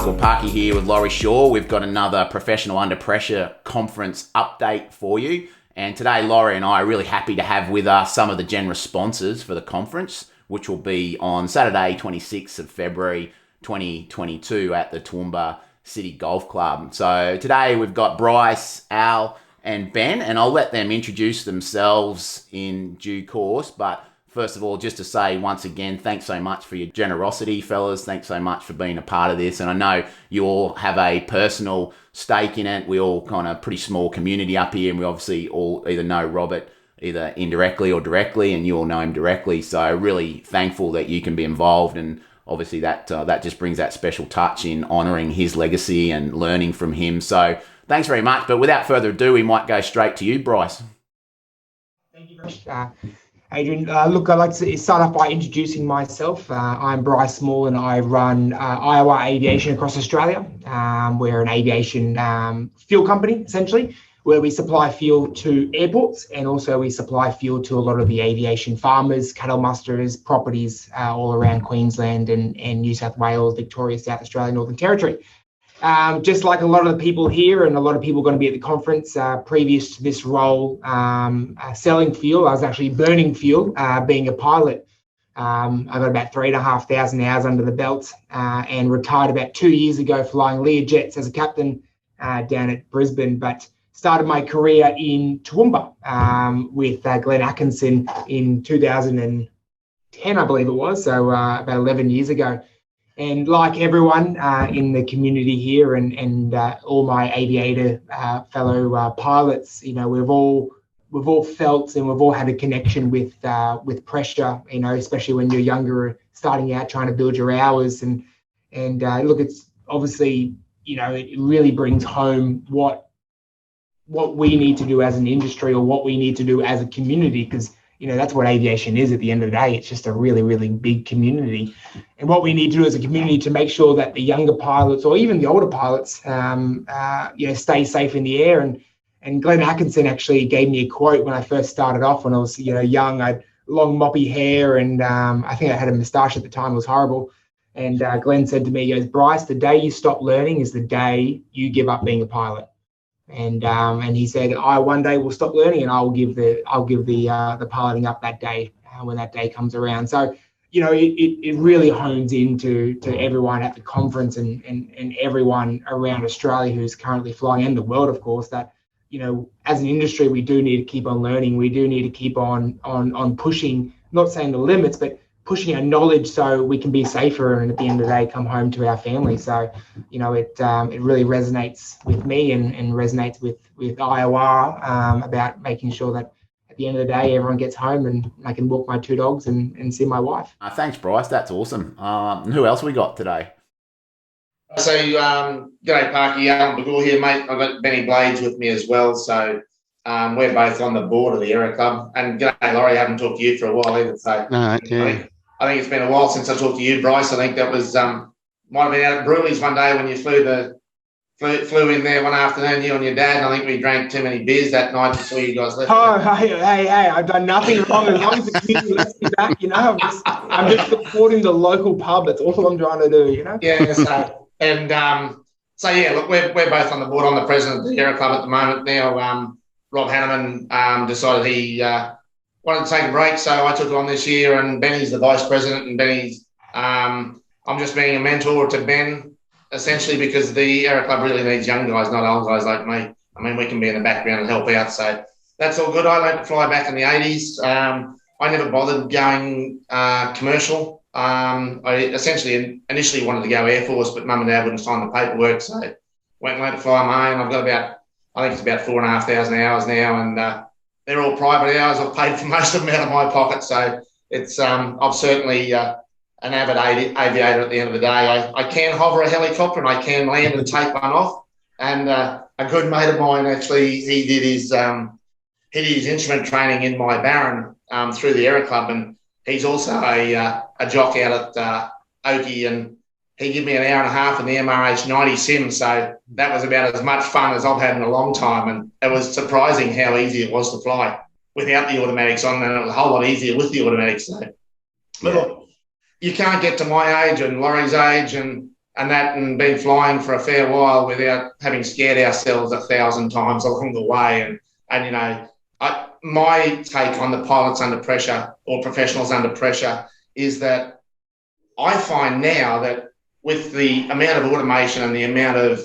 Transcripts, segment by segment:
Parky here with Laurie Shaw. We've got another Professional Under Pressure conference update for you. And today, Laurie and I are really happy to have with us some of the generous sponsors for the conference, which will be on Saturday, 26th of February 2022 at the Toowoomba City Golf Club. So today we've got Bryce, Al and Ben, and I'll let them introduce themselves in due course. But first of all, just to say once again, thanks so much for your generosity, fellas. Thanks so much for being a part of this. And I know you all have a personal stake in it. We all kind of pretty small community up here, and we obviously all either know Robert either indirectly or directly, and you all know him directly. So really thankful that you can be involved, and obviously that just brings that special touch in honouring his legacy and learning from him. So thanks very much. But without further ado, we might go straight to you, Bryce. Thank you very much, Adrian. Look, I'd like to start off by introducing myself. I'm Bryce Small, and I run Iowa Aviation across Australia. We're an aviation fuel company, essentially, where we supply fuel to airports, and also we supply fuel to a lot of the aviation farmers, cattle musterers, properties all around Queensland and New South Wales, Victoria, South Australia, Northern Territory. Just like a lot of the people here and a lot of people going to be at the conference, previous to this role, selling fuel, I was actually burning fuel, being a pilot. I got about 3,500 hours under the belt and retired about 2 years ago flying Lear jets as a captain down at Brisbane, but started my career in Toowoomba with Glenn Atkinson in 2010, I believe it was, so about 11 years ago. And like everyone in the community here and all my aviator fellow pilots, you know, we've all felt and we've all had a connection with pressure, you know, especially when you're younger, starting out trying to build your hours. And look, it's obviously, you know, it really brings home what we need to do as an industry or what we need to do as a community, because you know, that's what aviation is at the end of the day. It's just a really, really big community. And what we need to do as a community to make sure that the younger pilots or even the older pilots, stay safe in the air. And Glenn Atkinson actually gave me a quote when I first started off when I was, you know, young. I had long moppy hair and I think I had a moustache at the time. It was horrible. And Glenn said to me, he goes, "Bryce, the day you stop learning is the day you give up being a pilot." And he said, "I one day will stop learning, and I'll give the piloting up that day when that day comes around." So, you know, it really hones into everyone at the conference and everyone around Australia who's currently flying, and the world, of course, that, you know, as an industry, we do need to keep on learning. We do need to keep on pushing, not saying the limits, but pushing our knowledge so we can be safer and at the end of the day come home to our family. So, you know, it really resonates with me and resonates with Iowa about making sure that at the end of the day everyone gets home and I can walk my two dogs and see my wife. Thanks, Bryce. That's awesome. Who else we got today? So, g'day, Parky. Alan Bagul here, mate. I've got Benny Blades with me as well. So, we're both on the board of the Aero Club. And g'day, Laurie. I haven't talked to you for a while either. So, I think it's been a while since I talked to you, Bryce. I think that was might have been out at Breweries one day when you flew in there one afternoon, you and your dad. And I think we drank too many beers that night before you guys left. Oh, hey! I've done nothing wrong. As long as the community lets me back, you know, I'm just supporting the local pub. That's all I'm trying to do, you know. Yeah. So yeah, look, we're both on the board. I'm the president of the Aero Club at the moment now. Rob Hanneman decided he wanted to take a break, so I took it on this year, and Benny's the vice president, and Benny's I'm just being a mentor to Ben, essentially, because the Aero Club really needs young guys, not old guys like me. I mean, we can be in the background and help out, so that's all good. I learned to fly back in the 80s. I never bothered going commercial. I essentially initially wanted to go Air Force, but Mum and Dad wouldn't sign the paperwork, so went and learned to fly my own. I've got I think it's about 4,500 hours now, and they're all private hours. I've paid for most of them out of my pocket, so it's I'm certainly an avid aviator at the end of the day. I can hover a helicopter and I can land and take one off. And a good mate of mine actually, he did his instrument training in my Baron through the Aero Club, and he's also a jock out at Oakey, and he gave me an hour and a half in the MRH 90 sim, so that was about as much fun as I've had in a long time, and it was surprising how easy it was to fly without the automatics on, and it was a whole lot easier with the automatics. So, but look, you can't get to my age and Laurie's age and and been flying for a fair while without having scared ourselves 1,000 times along the way. And you know, my take on the pilots under pressure or professionals under pressure is that I find now that with the amount of automation and the amount of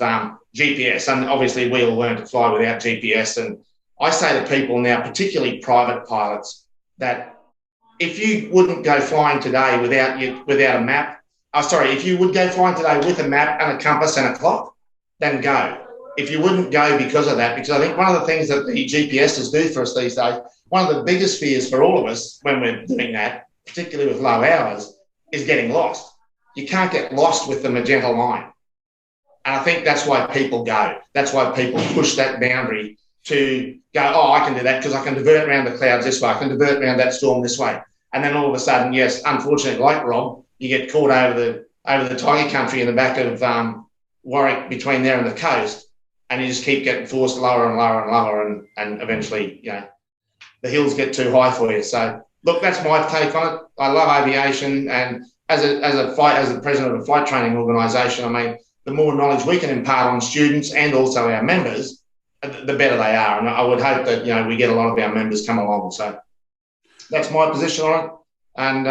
GPS, and obviously we all learn to fly without GPS, and I say to people now, particularly private pilots, that if you wouldn't go flying today without a map, if you would go flying today with a map and a compass and a clock, then go. If you wouldn't go because of that, because I think one of the things that the GPSs do for us these days, one of the biggest fears for all of us when we're doing that, particularly with low hours, is getting lost. You can't get lost with the magenta line. And I think that's why people go. That's why people push that boundary to go, oh, I can do that because I can divert around the clouds this way. I can divert around that storm this way. And then all of a sudden, yes, unfortunately, like Rob, you get caught over the tiger country in the back of Warwick between there and the coast, and you just keep getting forced lower and lower and lower, and eventually, you know, the hills get too high for you. So, look, that's my take on it. I love aviation, and as the president of a flight training organisation, I mean, the more knowledge we can impart on students and also our members, the better they are. And I would hope that, you know, we get a lot of our members come along. So that's my position on it. And,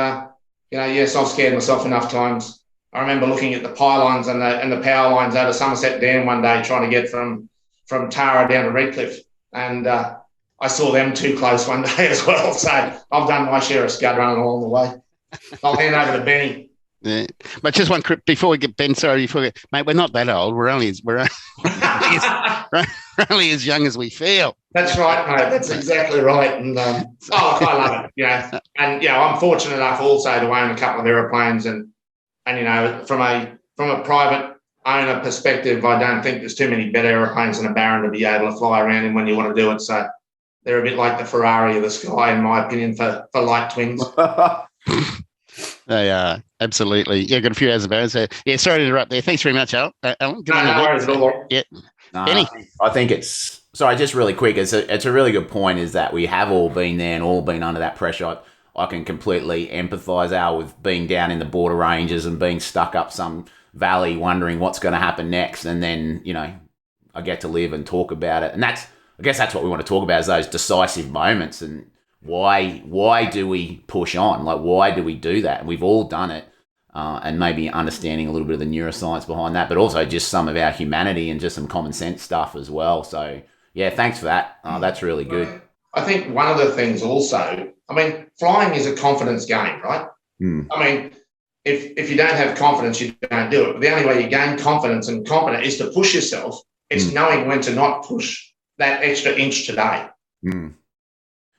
you know, yes, I've scared myself enough times. I remember looking at the pylons and the power lines over Somerset Dam one day trying to get from Tara down to Redcliffe. And I saw them too close one day as well. So I've done my share of scud running along the way. I'll hand over to Benny. Yeah. But just one before we get Ben, mate, we're not that old. We're only as young as we feel. That's right, mate. That's exactly right. And I love it. You know, and you know, I'm fortunate enough also to own a couple of aeroplanes, and you know, from a private owner perspective, I don't think there's too many better aeroplanes than a Baron to be able to fly around in when you want to do it. So they're a bit like the Ferrari of the sky, in my opinion, for light twins. They are, absolutely. Yeah, got a few hours of hours there. Yeah, sorry to interrupt there. Thanks very much, Alan. No worries at all. Yeah. No, I think it's... Sorry, just really quick. It's a really good point, is that we have all been there and all been under that pressure. I can completely empathise, Al, with being down in the border ranges and being stuck up some valley wondering what's going to happen next. And then, you know, I get to live and talk about it. And I guess that's what we want to talk about, is those decisive moments. And why do we push on? Like, why do we do that? And we've all done it, and maybe understanding a little bit of the neuroscience behind that, but also just some of our humanity and just some common sense stuff as well. So, yeah, thanks for that. That's really good. I think one of the things also, I mean, flying is a confidence game, right? I mean, if you don't have confidence, you don't do it. But the only way you gain confidence and confidence is to push yourself. It's knowing when to not push that extra inch today.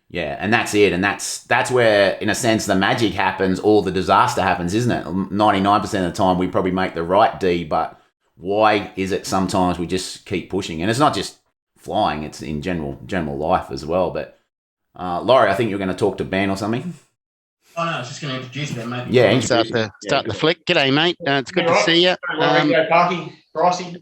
Yeah, and that's it. And that's where, in a sense, the magic happens, or the disaster happens, isn't it? 99% of the time we probably make the right D, but why is it sometimes we just keep pushing? And it's not just flying, it's in general life as well. But Laurie, I think you're going to talk to Ben or something. Oh, no, I was just going to introduce Ben, mate. Yeah, start the flick. G'day, mate. It's good to see you. Parky, Pricey.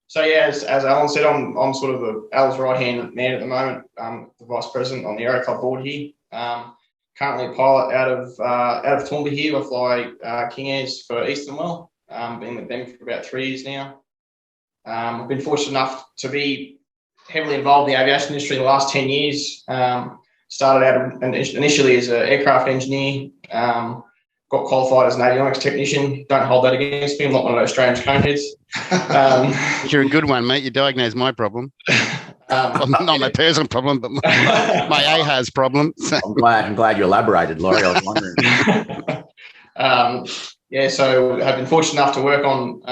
So yeah, as Alan said, I'm sort of Al's right-hand man at the moment, the vice president on the Aero Club board here. Currently a pilot out of Toowoomba here. I fly King Airs for Easternwell. Been with them for about 3 years now. I've been fortunate enough to be heavily involved in the aviation industry in the last 10 years. Started out initially as an aircraft engineer. Got qualified as an avionics technician. Don't hold that against me. I'm not one of those strange coneheads. You're a good one, mate. You diagnosed my problem. Well, not my personal problem, but my AHA's problem. I'm glad you elaborated, Laurie. I was wondering. So I've been fortunate enough to work on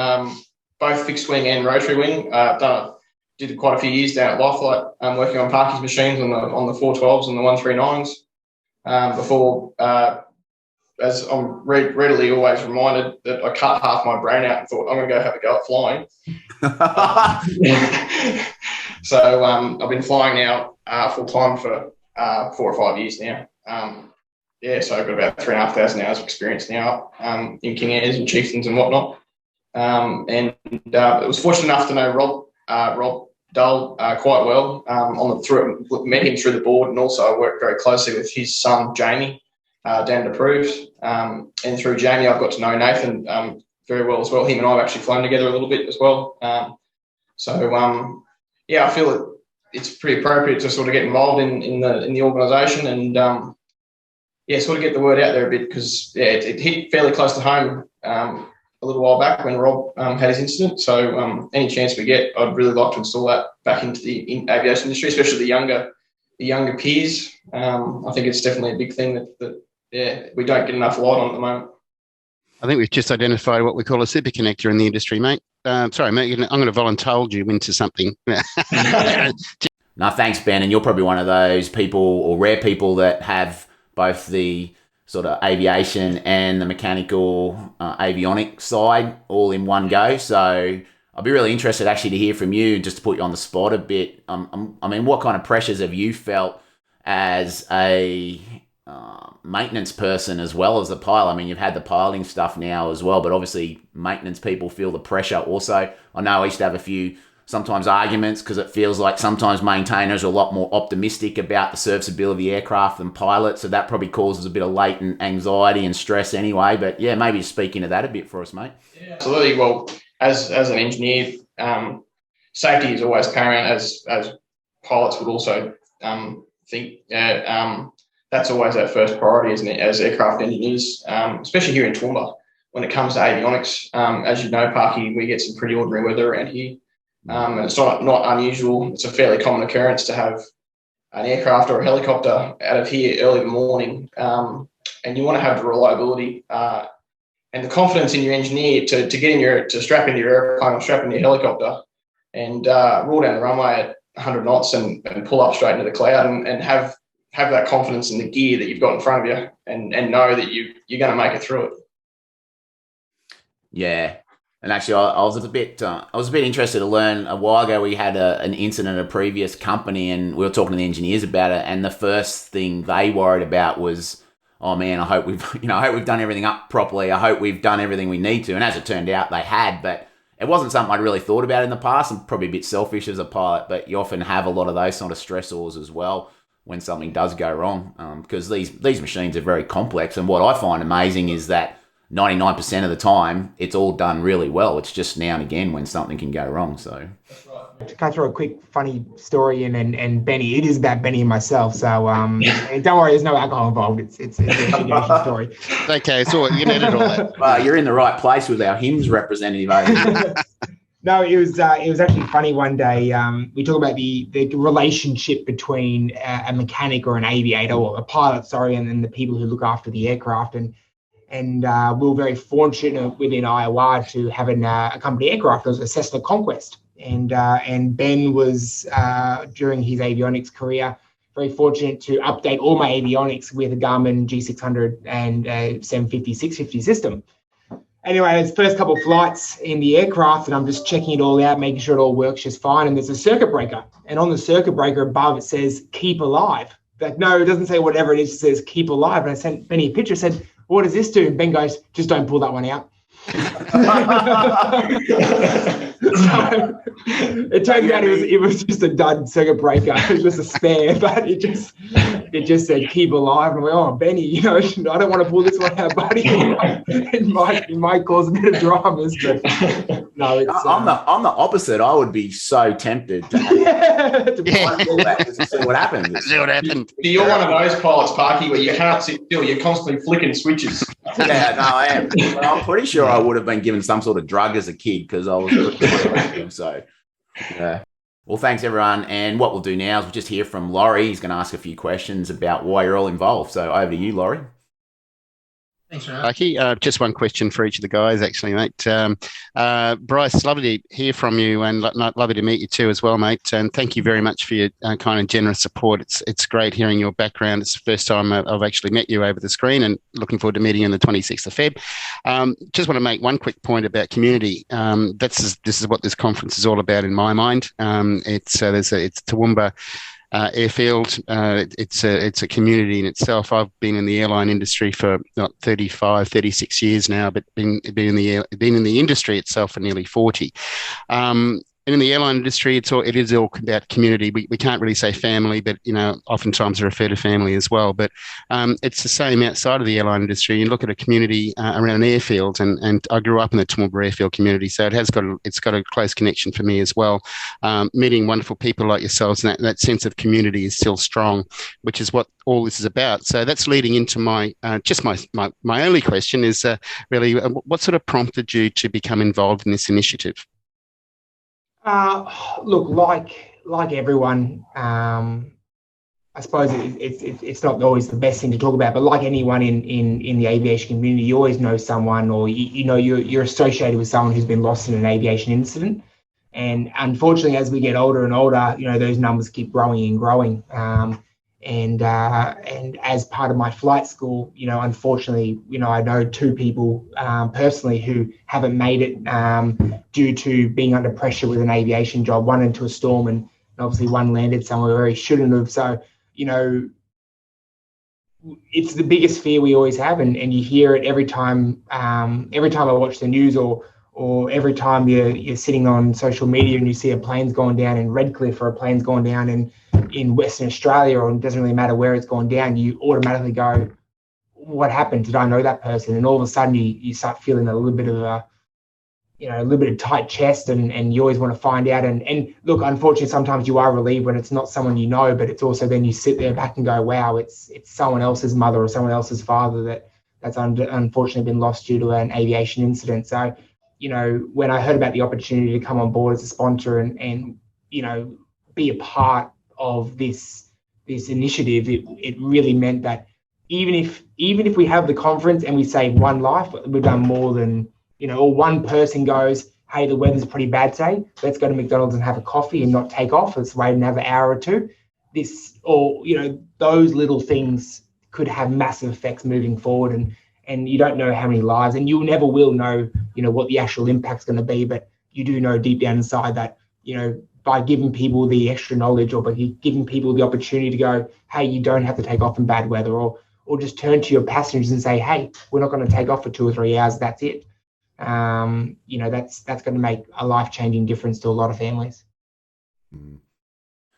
both fixed wing and rotary wing. Did quite a few years down at Lifelight, working on Parky's machines on the 412s and the 139s. Before, as I'm readily always reminded, that I cut half my brain out and thought, I'm going to go have a go at flying. So I've been flying now full time for 4 or 5 years now. So I've got about 3,500 hours of experience now in King Airs and Chieftains and whatnot. I was fortunate enough to know Rob Dull quite well. Met him through the board, and also I worked very closely with his son Jamie down at Approved. And through Jamie, I've got to know Nathan very well as well. Him and I have actually flown together a little bit as well. Yeah, I feel it's pretty appropriate to sort of get involved in the organisation and sort of get the word out there a bit, because it hit fairly close to home a little while back when Rob had his incident. So any chance we get, I'd really like to install that back into the aviation industry, especially the younger peers. I think it's definitely a big thing that we don't get enough light on at the moment. I think we've just identified what we call a super connector in the industry, mate. Sorry, mate, I'm going to volunteer you into something. No, thanks, Ben. And you're probably one of those people or rare people that have both the sort of aviation and the mechanical avionic side all in one go. So I'll be really interested actually to hear from you, just to put you on the spot a bit. I mean, what kind of pressures have you felt as a maintenance person as well as a pilot? I mean, you've had the piloting stuff now as well, but obviously maintenance people feel the pressure also. I know I used to have a few sometimes arguments because it feels like sometimes maintainers are a lot more optimistic about the serviceability of the aircraft than pilots, so that probably causes a bit of latent anxiety and stress anyway. But yeah, maybe speak into that a bit for us, mate. Yeah, absolutely. Well, as an engineer, safety is always paramount, as pilots would also think. That's always our first priority, isn't it, as aircraft engineers, especially here in Toowoomba. When it comes to avionics, as you know, Parky, we get some pretty ordinary weather around here. And it's not unusual. It's a fairly common occurrence to have an aircraft or a helicopter out of here early in the morning. And you want to have the reliability and the confidence in your engineer to get to strap into your airplane or strap into your helicopter and roll down the runway at 100 knots and pull up straight into the cloud and have that confidence in the gear that you've got in front of you and know that you're going to make it through it. Yeah. And actually, I was a bit interested to learn a while ago. We had an incident at a previous company, and we were talking to the engineers about it. And the first thing they worried about was, "Oh man, I hope we've done everything up properly. I hope we've done everything we need to." And as it turned out, they had. But it wasn't something I'd really thought about in the past. I'm probably a bit selfish as a pilot, but you often have a lot of those sort of stressors as well when something does go wrong, because these machines are very complex. And what I find amazing is that 99% of the time, it's all done really well. It's just now and again when something can go wrong. So, to cut through a quick funny story and Benny, it is about Benny and myself. So, and don't worry, there's no alcohol involved. It's an aviation story. Okay, so you can edit all that. Well, you're in the right place with our HIMS representative over here. No, it was actually funny one day. We talk about the relationship between a mechanic or an aviator, or a pilot, sorry, and then the people who look after the aircraft. And we were very fortunate within Iowa to have a company aircraft. It was a Cessna Conquest. And Ben was, during his avionics career, very fortunate to update all my avionics with a Garmin G600 and a 750, 650 system. Anyway, it's first couple of flights in the aircraft, and I'm just checking it all out, making sure it all works just fine. And there's a circuit breaker. And on the circuit breaker above, it says, "Keep alive." Like, no, it doesn't say whatever it is. It says, "Keep alive." And I sent Benny a picture, said, "What does this do?" And Ben goes, "Just don't pull that one out." So it turned out it was just a dud circuit breaker. It was just a spare, but it just said "keep alive." And I went, "Oh, Benny, I don't want to pull this one out, buddy. It might cause a bit of dramas." But no, it's, I'm the opposite. I would be so tempted to pull that just to see what happens. See what happened. You're one of those pilots, Parky, where you can't sit still. You're constantly flicking switches. Yeah, no, I am. But I'm pretty sure I would have been given some sort of drug as a kid because I was so. Yeah. Well, thanks everyone. And what we'll do now is we'll just hear from Laurie. He's going to ask a few questions about why you're all involved. So over to you, Laurie. Thanks, Ryan. Lucky. Just one question for each of the guys, actually, mate. Bryce, lovely to hear from you, and lovely to meet you too as well, mate. And thank you very much for your kind and generous support. It's great hearing your background. It's the first time I've actually met you over the screen, and looking forward to meeting you on the 26th of Feb. Just want to make one quick point about community. This is what this conference is all about in my mind. It's Toowoomba airfield. It's a community in itself. I've been in the airline industry for 36 years now, but been in the industry itself for nearly 40. And in the airline industry, it is all about community. We can't really say family, but oftentimes I refer to family as well. But it's the same outside of the airline industry. You look at a community around an airfield, and I grew up in the Toowoomba airfield community, so it's got a close connection for me as well. Meeting wonderful people like yourselves, and that sense of community is still strong, which is what all this is about. So that's leading into my only question is really what sort of prompted you to become involved in this initiative? Look, like everyone, I suppose it's not always the best thing to talk about, but like anyone in the aviation community, you always know someone, or you're associated with someone who's been lost in an aviation incident. And unfortunately, as we get older and older, those numbers keep growing and growing. And as part of my flight school, unfortunately, I know two people personally who haven't made it due to being under pressure with an aviation job, one into a storm, and obviously one landed somewhere where he shouldn't have. So, it's the biggest fear we always have, and you hear it every time I watch the news, or every time you're sitting on social media and you see a plane's gone down in Redcliffe, or a plane's gone down in Western Australia, or it doesn't really matter where it's gone down, you automatically go, what happened? Did I know that person? And all of a sudden you start feeling a little bit of tight chest, and you always want to find out. And look, unfortunately, sometimes you are relieved when it's not someone you know, but it's also then you sit there back and go, wow, it's someone else's mother or someone else's father that's unfortunately been lost due to an aviation incident. So, when I heard about the opportunity to come on board as a sponsor and be a part of this initiative, it really meant that even if we have the conference and we save one life, we've done more than, or one person goes, hey, the weather's pretty bad today, let's go to McDonald's and have a coffee and not take off, let's wait another hour or two. Those little things could have massive effects moving forward, and you don't know how many lives, and you never will know, what the actual impact's going to be, but you do know deep down inside that, by giving people the extra knowledge, or by giving people the opportunity to go, hey, you don't have to take off in bad weather, or just turn to your passengers and say, hey, we're not going to take off for 2 or 3 hours, that's it. That's going to make a life-changing difference to a lot of families.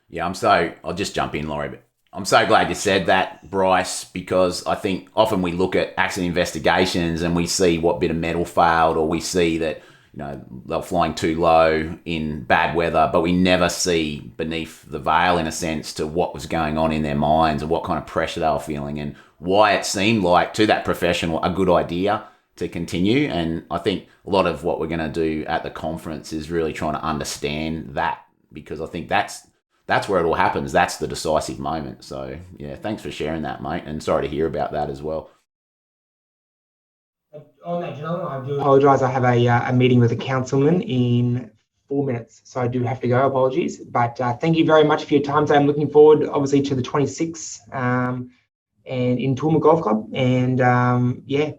Yeah, I'll just jump in, Laurie, but I'm so glad you said that, Bryce, because I think often we look at accident investigations and we see what bit of metal failed, or we see that, they're flying too low in bad weather, but we never see beneath the veil, in a sense, to what was going on in their minds and what kind of pressure they were feeling, and why it seemed like, to that professional, a good idea to continue. And I think a lot of what we're going to do at the conference is really trying to understand that, because I think that's where it all happens. That's the decisive moment. So, yeah, thanks for sharing that, mate, and sorry to hear about that as well. On that, gentlemen, I do apologise. I have a meeting with a councilman in 4 minutes, so I do have to go. Apologies. But thank you very much for your time today. I'm looking forward, obviously, to the 26th and in Toowoomba Golf Club. And,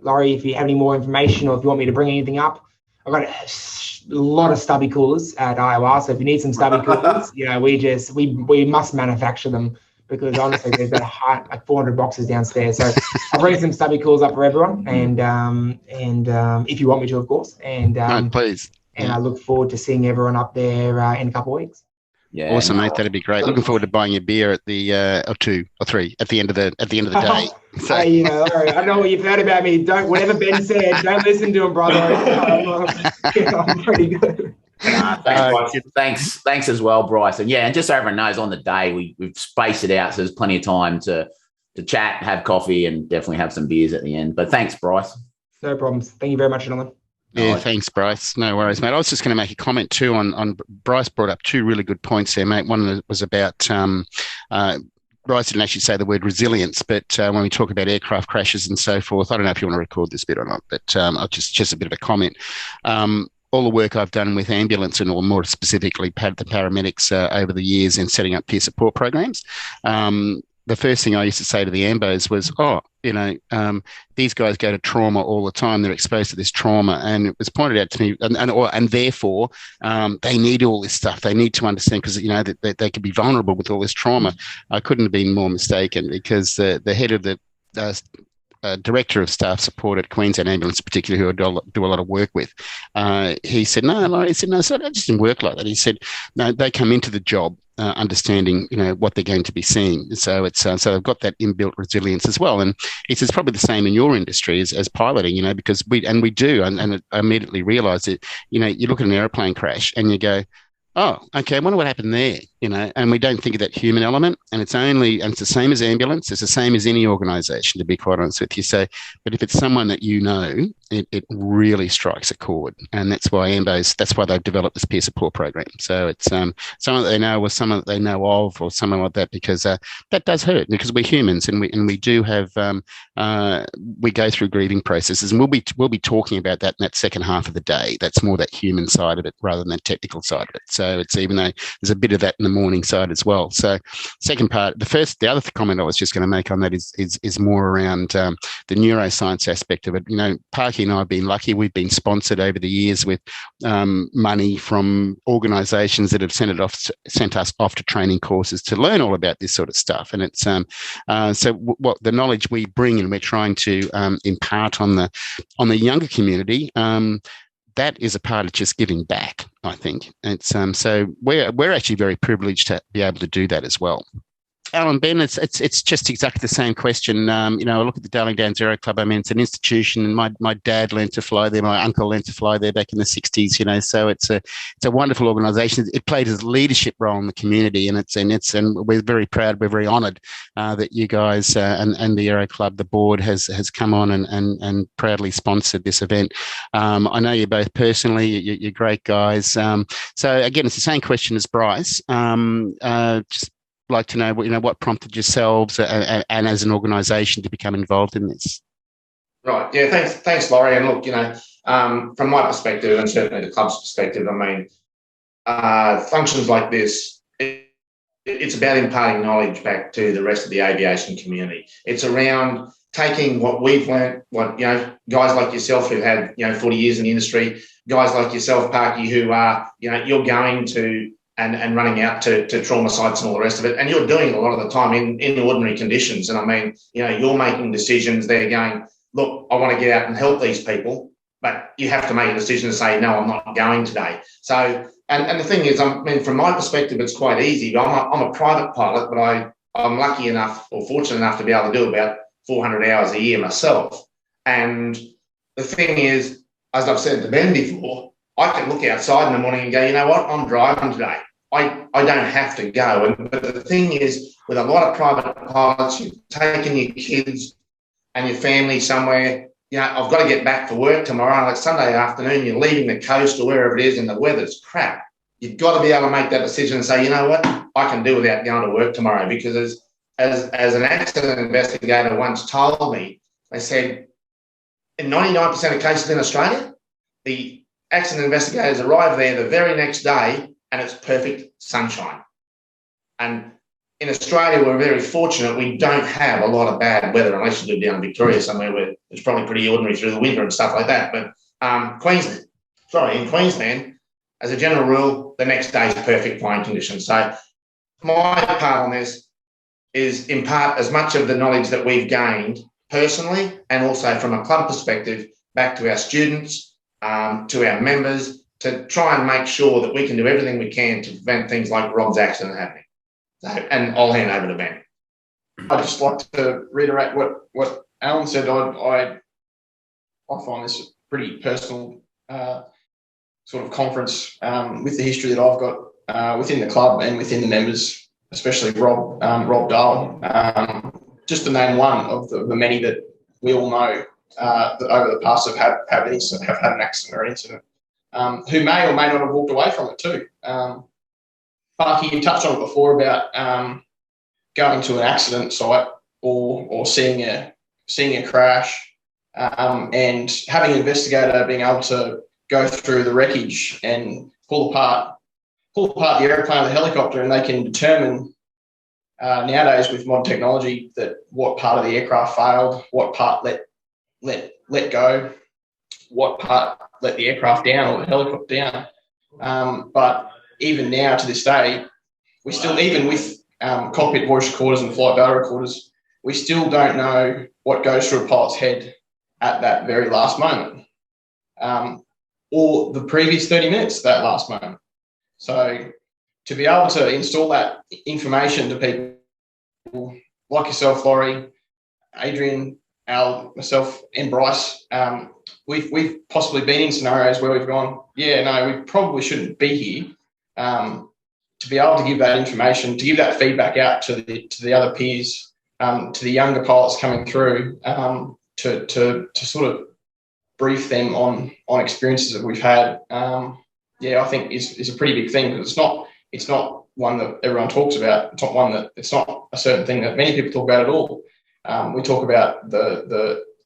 Laurie, if you have any more information, or if you want me to bring anything up, I've got a lot of stubby coolers at IOR, so if you need some stubby coolers, we must manufacture them, because honestly, there's like 400 boxes downstairs. So I'll bring some stubby coolers up for everyone, and if you want me to, of course. And no, please. And I look forward to seeing everyone up there in a couple of weeks. Yeah, awesome, mate. That'd be great. Looking forward to buying a beer at the or 2 or I'm at the end of the day. So. Hey, I know what you've heard about me. Whatever Ben said, don't listen to him, brother. I'm pretty good. Thanks as well, Bryce. And yeah, and just so everyone knows, on the day we've spaced it out, so there's plenty of time to chat, have coffee, and definitely have some beers at the end. But thanks, Bryce. No problems. Thank you very much, gentlemen. Yeah, thanks, Bryce. No worries, mate. I was just going to make a comment too on Bryce brought up 2 really good points there, mate. One was about Bryce didn't actually say the word resilience, but when we talk about aircraft crashes and so forth, I don't know if you want to record this bit or not, but I'll just a bit of a comment. All the work I've done with ambulance, and or more specifically the paramedics over the years in setting up peer support programs, the first thing I used to say to the ambos was, these guys go to trauma all the time. They're exposed to this trauma. And it was pointed out to me, and therefore they need all this stuff. They need to understand, because, that they could be vulnerable with all this trauma. I couldn't have been more mistaken, because the head of the director of staff support at Queensland Ambulance, particularly who I do a lot of work with. He said, no, Laurie, he said, no, so that just didn't work like that. He said, no, they come into the job understanding, what they're going to be seeing. So it's so they've got that inbuilt resilience as well. And he says probably the same in your industry as piloting, because we do, and I immediately realised that, you look at an airplane crash and you go, oh, okay, I wonder what happened there, and we don't think of that human element. And it's the same as ambulance. It's the same as any organisation, to be quite honest with you. So, but if it's someone that it really strikes a chord. And that's why that's why they've developed this peer support program. So it's someone that they know or someone that they know of or someone like that, because that does hurt, because we're humans and we do have, we go through grieving processes, and we'll be talking about that in that second half of the day. That's more that human side of it rather than the technical side of it. So it's, even though there's a bit of that in the morning side as well. So second part, the other comment I was just going to make on that is more around the neuroscience aspect of it. Parky and I have been lucky. We've been sponsored over the years with money from organisations that have sent us off to training courses to learn all about this sort of stuff. And it's what the knowledge we bring and we're trying to impart on the younger community. That is a part of just giving back, I think. It's so we're actually very privileged to be able to do that as well. Alan, Ben, it's just exactly the same question. I look at the Darling Downs Aero Club. I mean, it's an institution, and my dad learned to fly there. My uncle learned to fly there back in the 60s. So it's a wonderful organisation. It played a leadership role in the community, and we're very proud. We're very honoured that you guys and the Aero Club, the board has come on and proudly sponsored this event. I know you both personally. You're great guys. So again, it's the same question as Bryce. Just like to know what prompted yourselves and as an organisation to become involved in this. Right. Yeah. Thanks, Laurie. And look, from my perspective, and certainly the club's perspective, I mean, functions like this, it's about imparting knowledge back to the rest of the aviation community. It's around taking what we've learned, guys like yourself who've had 40 years in the industry, guys like yourself, Parky, who are you're going to and running out to trauma sites and all the rest of it. And you're doing it a lot of the time in ordinary conditions. And I mean, you're making decisions. They're going, look, I want to get out and help these people, but you have to make a decision to say, no, I'm not going today. So, and the thing is, from my perspective, it's quite easy. I'm a private pilot, but I'm lucky enough or fortunate enough to be able to do about 400 hours a year myself. And the thing is, as I've said to Ben before, I can look outside in the morning and go, you know what, I'm driving today. I don't have to go. But the thing is, with a lot of private pilots, you're taking your kids and your family somewhere, I've got to get back to work tomorrow. Like Sunday afternoon, you're leaving the coast or wherever it is and the weather's crap. You've got to be able to make that decision and say, you know what, I can do without going to work tomorrow. Because as an accident investigator once told me, they said, in 99% of cases in Australia, the accident investigators arrive there the very next day and it's perfect sunshine. And in Australia, we're very fortunate. We don't have a lot of bad weather unless you live down in Victoria somewhere where it's probably pretty ordinary through the winter and stuff like that. But in Queensland, as a general rule, the next day is perfect flying conditions. So my part on this is impart as much of the knowledge that we've gained personally and also from a club perspective back to our students, to our members, to try and make sure that we can do everything we can to prevent things like Rob's accident happening. So, and I'll hand over to Ben. I'd just like to reiterate what Alan said. I find this a pretty personal sort of conference with the history that I've got within the club and within the members, especially Rob Darling. Just to name one of the many that we all know that over the past have had an accident or incident, who may or may not have walked away from it too. Parky, you touched on it before about going to an accident site or seeing a crash, and having an investigator being able to go through the wreckage and pull apart the aeroplane or the helicopter, and they can determine nowadays with modern technology that what part of the aircraft failed, what part let go, what part let the aircraft down or the helicopter down. But even now to this day, we still, even with cockpit voice recorders and flight data recorders, we still don't know what goes through a pilot's head at that very last moment, or the previous 30 minutes, that last moment. So to be able to install that information to people like yourself, Laurie, Adrian, Al, myself, and Bryce, we've possibly been in scenarios where we've gone, yeah, no, we probably shouldn't be here. To be able to give that information, to give that feedback out to the other peers, to the younger pilots coming through, to sort of brief them on experiences that we've had, I think is a pretty big thing. It's not one that everyone talks about. It's not a certain thing that many people talk about at all. We talk about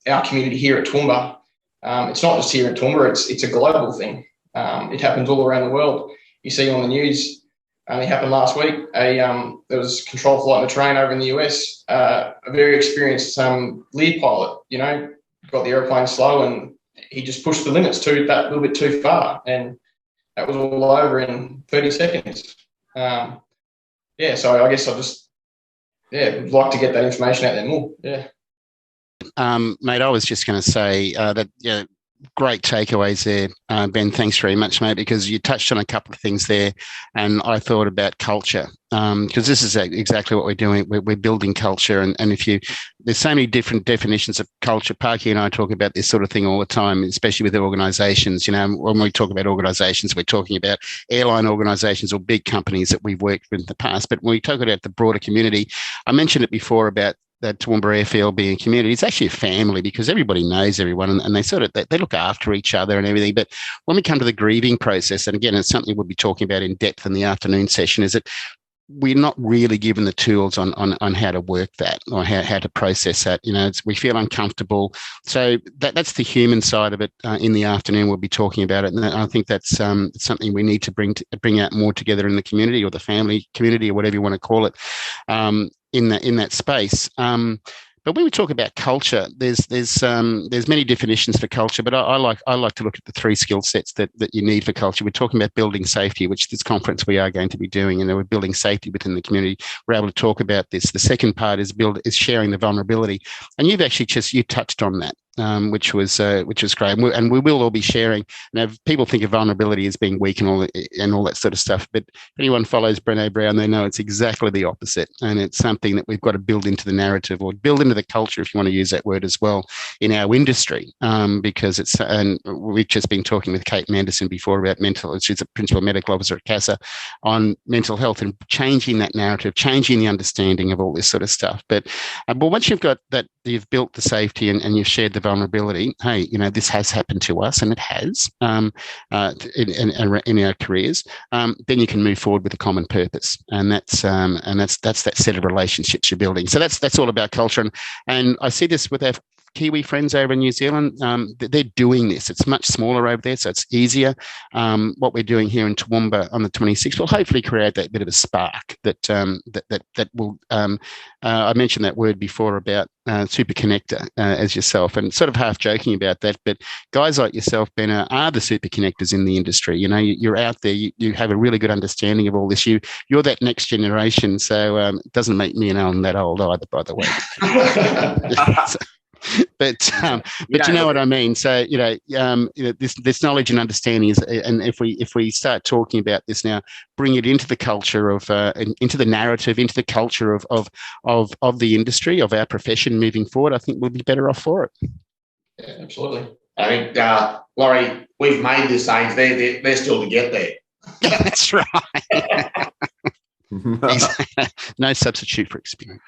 our community here at Toowoomba. It's not just here at Toowoomba. It's a global thing. It happens all around the world. You see on the news. Only happened last week. There was a control flight in a train over in the US. A very experienced lead pilot, got the airplane slow, and he just pushed the limits that little bit too far, and that was all over in 30 seconds. So I guess I just would like to get that information out there more. Yeah. Mate, I was just going to say that great takeaways there, Ben. Thanks very much, mate, because you touched on a couple of things there, and I thought about culture, because this is exactly what we're doing. We're building culture, and there's so many different definitions of culture. Parky and I talk about this sort of thing all the time, especially with organisations. When we talk about organisations, we're talking about airline organisations or big companies that we've worked with in the past. But when we talk about the broader community, I mentioned it before about that Toowoomba Airfield being a community. It's actually a family, because everybody knows everyone, and they they look after each other and everything. But when we come to the grieving process, and again, it's something we'll be talking about in depth in the afternoon session, is that we're not really given the tools on how to work that, or how to process that. We feel uncomfortable. So that's the human side of it. In the afternoon, we'll be talking about it, and I think that's something we need to bring out more together in the community, or the family community, or whatever you want to call it. In that space. But when we talk about culture, there's many definitions for culture, but I like to look at the three skill sets that you need for culture. We're talking about building safety, which this conference we are going to be doing, and we're building safety within the community. We're able to talk about this. The second part is sharing the vulnerability, and you've actually you touched on that. Which was great, and we will all be sharing. Now, people think of vulnerability as being weak and all that sort of stuff, but if anyone follows Brené Brown, they know it's exactly the opposite, and it's something that we've got to build into the narrative, or build into the culture, if you want to use that word as well, in our industry, because and we've just been talking with Kate Manderson before about she's a principal medical officer at CASA, on mental health, and changing that narrative, changing the understanding of all this sort of stuff. But once you've got that, you've built the safety and you've shared the vulnerability. Hey, this has happened to us, and it has in our careers. Then you can move forward with a common purpose, and that's that set of relationships you're building. So that's all about culture, and I see this with our Kiwi friends over in New Zealand. They're doing this. It's much smaller over there, so it's easier. What we're doing here in Toowoomba on the 26th will hopefully create that bit of a spark that will. I mentioned that word before about super connector as yourself, and sort of half joking about that. But guys like yourself, Ben, are the super connectors in the industry. You're out there. You have a really good understanding of all this. You're that next generation. So it doesn't make me and Alan that old either, by the way. But you know what I mean. So this knowledge and understanding is, and if we start talking about this now, bring it into the culture of into the narrative, into the culture of the industry, of our profession moving forward, I think we'll be better off for it. Yeah, absolutely. I think Laurie, we've made this age. They're still to get there. That's right. No substitute for experience.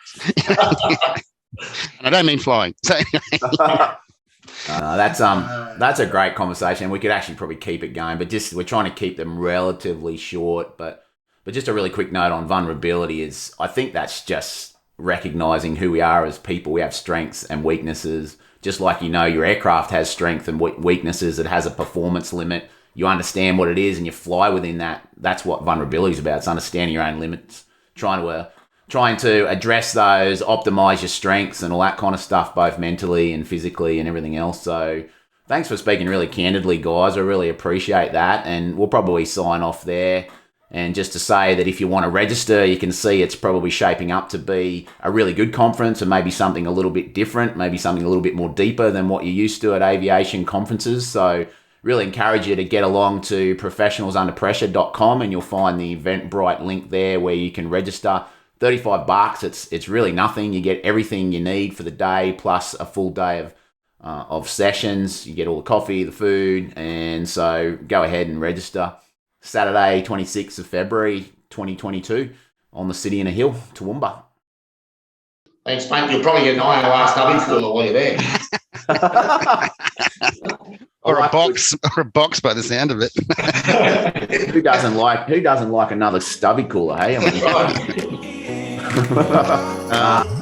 And I don't mean flying. So that's a great conversation. We could actually probably keep it going, but we're trying to keep them relatively short. But just a really quick note on vulnerability is, I think that's just recognizing who we are as people. We have strengths and weaknesses. Just like your aircraft has strengths and weaknesses. It has a performance limit. You understand what it is and you fly within that. That's what vulnerability is about. It's understanding your own limits, trying to address those, optimize your strengths and all that kind of stuff, both mentally and physically and everything else. So thanks for speaking really candidly, guys. I really appreciate that. And we'll probably sign off there. And just to say that if you want to register, you can see it's probably shaping up to be a really good conference, and maybe something a little bit different, maybe something a little bit more deeper than what you're used to at aviation conferences. So really encourage you to get along to professionalsunderpressure.com, and you'll find the Eventbrite link there where you can register. $35. It's really nothing. You get everything you need for the day, plus a full day of sessions. You get all the coffee, the food, and so go ahead and register. Saturday, 26th of February, 2022, on the City and a Hill, Toowoomba. Thanks, mate. You'll probably get an IOR stubby cooler while you're there. or a box by the sound of it. Who doesn't like another stubby cooler, hey? I mean,